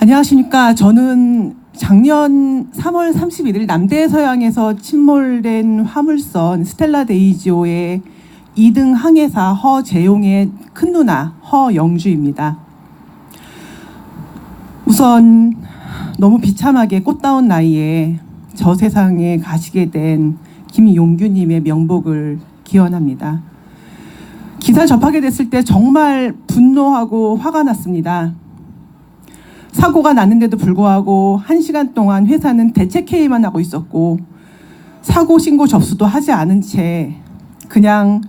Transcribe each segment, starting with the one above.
안녕하십니까. 저는 작년 3월 31일 남대 서양에서 침몰된 화물선 스텔라 데이지오의 2등 항해사 허재용의 큰 누나 허영주입니다. 우선 너무 비참하게 꽃다운 나이에 저 세상에 가시게 된 김용규님의 명복을 기원합니다. 기사를 접하게 됐을 때 정말 분노하고 화가 났습니다. 사고가 났는데도 불구하고 1시간 동안 회사는 대책회의만 하고 있었고 사고 신고 접수도 하지 않은 채 그냥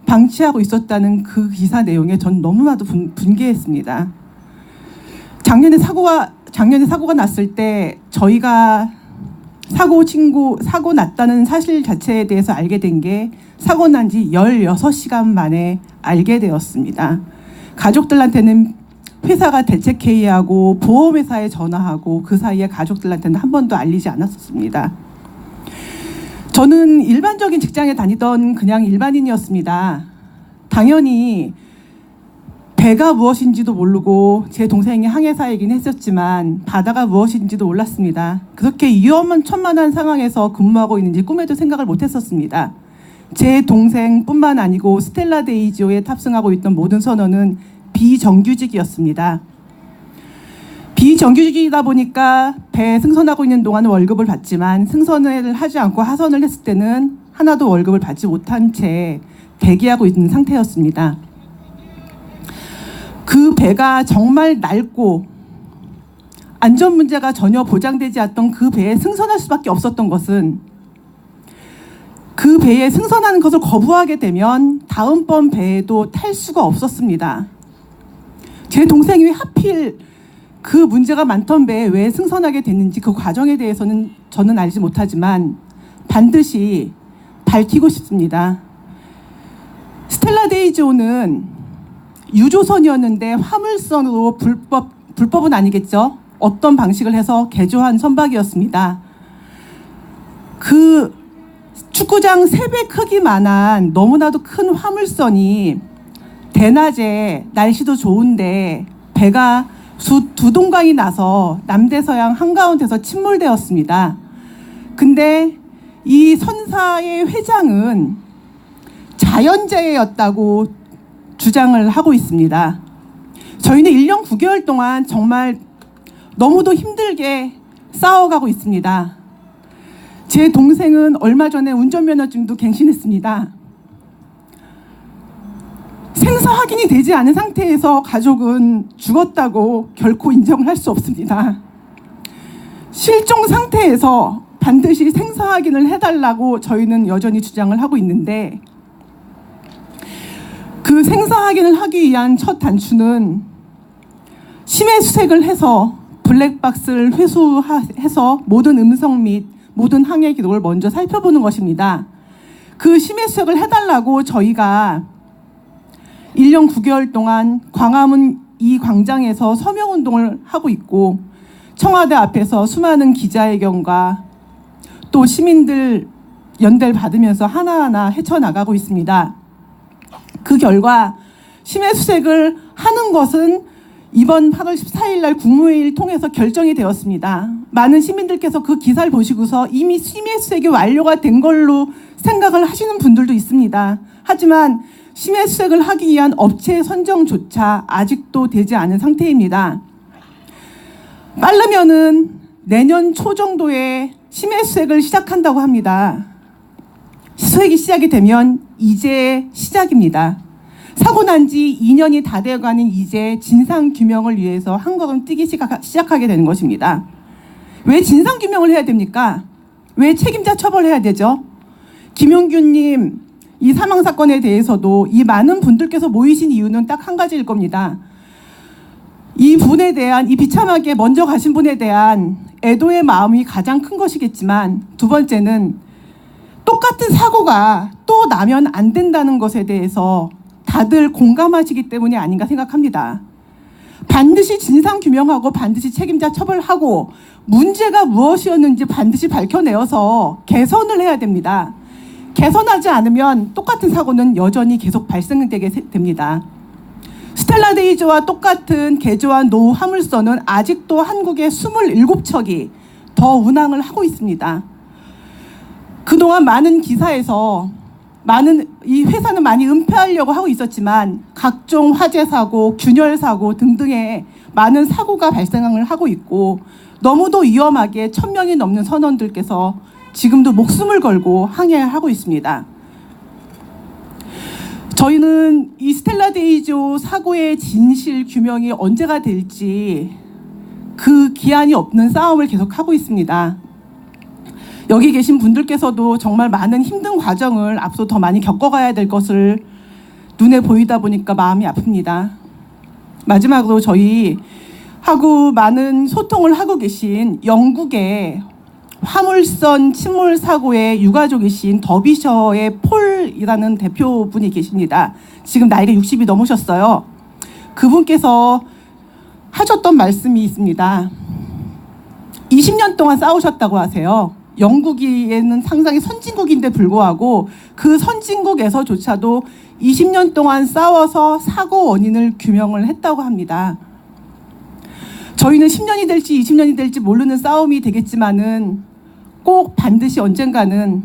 방치하고 있었다는 그 기사 내용에 전 너무나도 분개했습니다. 작년에 사고가 났을 때 저희가 사고 났다는 사실 자체에 대해서 알게 된 게 사고 난 지 16시간 만에 알게 되었습니다. 가족들한테는 회사가 대책회의하고 보험회사에 전화하고 그 사이에 가족들한테는 한 번도 알리지 않았었습니다. 저는 일반적인 직장에 다니던 그냥 일반인이었습니다. 당연히 배가 무엇인지도 모르고 제 동생이 항해사이긴 했었지만 바다가 무엇인지도 몰랐습니다. 그렇게 위험천만한 상황에서 근무하고 있는지 꿈에도 생각을 못했었습니다. 제 동생뿐만 아니고 스텔라 데이지오에 탑승하고 있던 모든 선원은 비정규직이었습니다. 비정규직이다 보니까 배에 승선하고 있는 동안은 월급을 받지만 승선을 하지 않고 하선을 했을 때는 하나도 월급을 받지 못한 채 대기하고 있는 상태였습니다. 그 배가 정말 낡고 안전 문제가 전혀 보장되지 않던 그 배에 승선할 수밖에 없었던 것은 그 배에 승선하는 것을 거부하게 되면 다음번 배에도 탈 수가 없었습니다. 제 동생이 왜 하필 그 문제가 많던 배에 왜 승선하게 됐는지 그 과정에 대해서는 저는 알지 못하지만 반드시 밝히고 싶습니다. 스텔라 데이지오는 유조선이었는데 화물선으로 불법은 아니겠죠? 어떤 방식을 해서 개조한 선박이었습니다. 그 축구장 3배 크기만한 너무나도 큰 화물선이 대낮에 날씨도 좋은데 배가 두 동강이 나서 남대서양 한가운데서 침몰되었습니다. 근데 이 선사의 회장은 자연재해였다고 주장을 하고 있습니다. 저희는 1년 9개월 동안 정말 너무도 힘들게 싸워가고 있습니다. 제 동생은 얼마 전에 운전면허증도 갱신했습니다. 생사 확인이 되지 않은 상태에서 가족은 죽었다고 결코 인정을 할 수 없습니다. 실종 상태에서 반드시 생사 확인을 해달라고 저희는 여전히 주장을 하고 있는데 그 생사 확인을 하기 위한 첫 단추는 심해수색을 해서 블랙박스를 회수해서 모든 음성 및 모든 항해 기록을 먼저 살펴보는 것입니다. 그 심해수색을 해달라고 저희가 1년 9개월 동안 광화문 이 광장에서 서명운동을 하고 있고 청와대 앞에서 수많은 기자회견과 또 시민들 연대를 받으면서 하나하나 헤쳐나가고 있습니다. 그 결과 심해수색을 하는 것은 이번 8월 14일 날 국무회의를 통해서 결정이 되었습니다. 많은 시민들께서 그 기사를 보시고서 이미 심해수색이 완료가 된 걸로 생각을 하시는 분들도 있습니다. 하지만 심해수색을 하기 위한 업체 선정조차 아직도 되지 않은 상태입니다. 빠르면은 내년 초 정도에 심해수색을 시작한다고 합니다. 수색이 시작이 되면 이제 시작입니다. 사고 난 지 2년이 다 되어가는 이제 진상규명을 위해서 한 걸음 뛰기 시작하게 되는 것입니다. 왜 진상규명을 해야 됩니까? 왜 책임자 처벌해야 되죠? 김용규님 이 사망사건에 대해서도 이 많은 분들께서 모이신 이유는 딱 한 가지일 겁니다. 이 분에 대한, 이 비참하게 먼저 가신 분에 대한 애도의 마음이 가장 큰 것이겠지만 두 번째는 똑같은 사고가 또 나면 안 된다는 것에 대해서 다들 공감하시기 때문이 아닌가 생각합니다. 반드시 진상규명하고 반드시 책임자 처벌하고 문제가 무엇이었는지 반드시 밝혀내어서 개선을 해야 됩니다. 개선하지 않으면 똑같은 사고는 여전히 계속 발생되게 됩니다. 스텔라 데이즈와 똑같은 개조한 노후 화물선은 아직도 한국에 27척이 더 운항을 하고 있습니다. 그동안 많은 기사에서 이 회사는 많이 은폐하려고 하고 있었지만 각종 화재 사고, 균열 사고 등등의 많은 사고가 발생을 하고 있고 너무도 위험하게 1000명이 넘는 선원들께서 지금도 목숨을 걸고 항해하고 있습니다. 저희는 이 스텔라 데이조 사고의 진실 규명이 언제가 될지 그 기한이 없는 싸움을 계속하고 있습니다. 여기 계신 분들께서도 정말 많은 힘든 과정을 앞으로 더 많이 겪어가야 될 것을 눈에 보이다 보니까 마음이 아픕니다. 마지막으로 저희하고 많은 소통을 하고 계신 영국의 화물선 침몰 사고의 유가족이신 더비셔의 폴이라는 대표분이 계십니다. 지금 나이가 60이 넘으셨어요. 그분께서 하셨던 말씀이 있습니다. 20년 동안 싸우셨다고 하세요. 영국에는 상당히 선진국인데 불구하고 그 선진국에서조차도 20년 동안 싸워서 사고 원인을 규명을 했다고 합니다. 저희는 10년이 될지 20년이 될지 모르는 싸움이 되겠지만은 꼭 반드시 언젠가는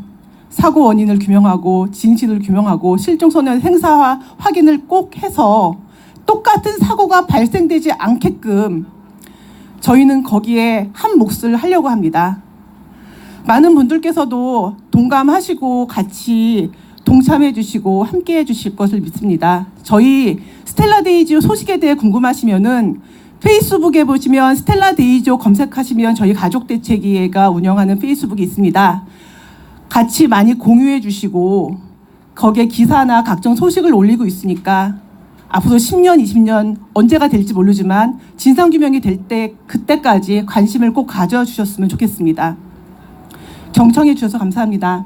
사고 원인을 규명하고 진실을 규명하고 실종선의 행사 확인을 꼭 해서 똑같은 사고가 발생되지 않게끔 저희는 거기에 한 몫을 하려고 합니다. 많은 분들께서도 동감하시고 같이 동참해 주시고 함께 해 주실 것을 믿습니다. 저희 스텔라 데이조 소식에 대해 궁금하시면은 페이스북에 보시면 스텔라 데이조 검색하시면 저희 가족대책위가 운영하는 페이스북이 있습니다. 같이 많이 공유해 주시고 거기에 기사나 각종 소식을 올리고 있으니까 앞으로 10년, 20년 언제가 될지 모르지만 진상규명이 될 때 그때까지 관심을 꼭 가져주셨으면 좋겠습니다. 경청해 주셔서 감사합니다.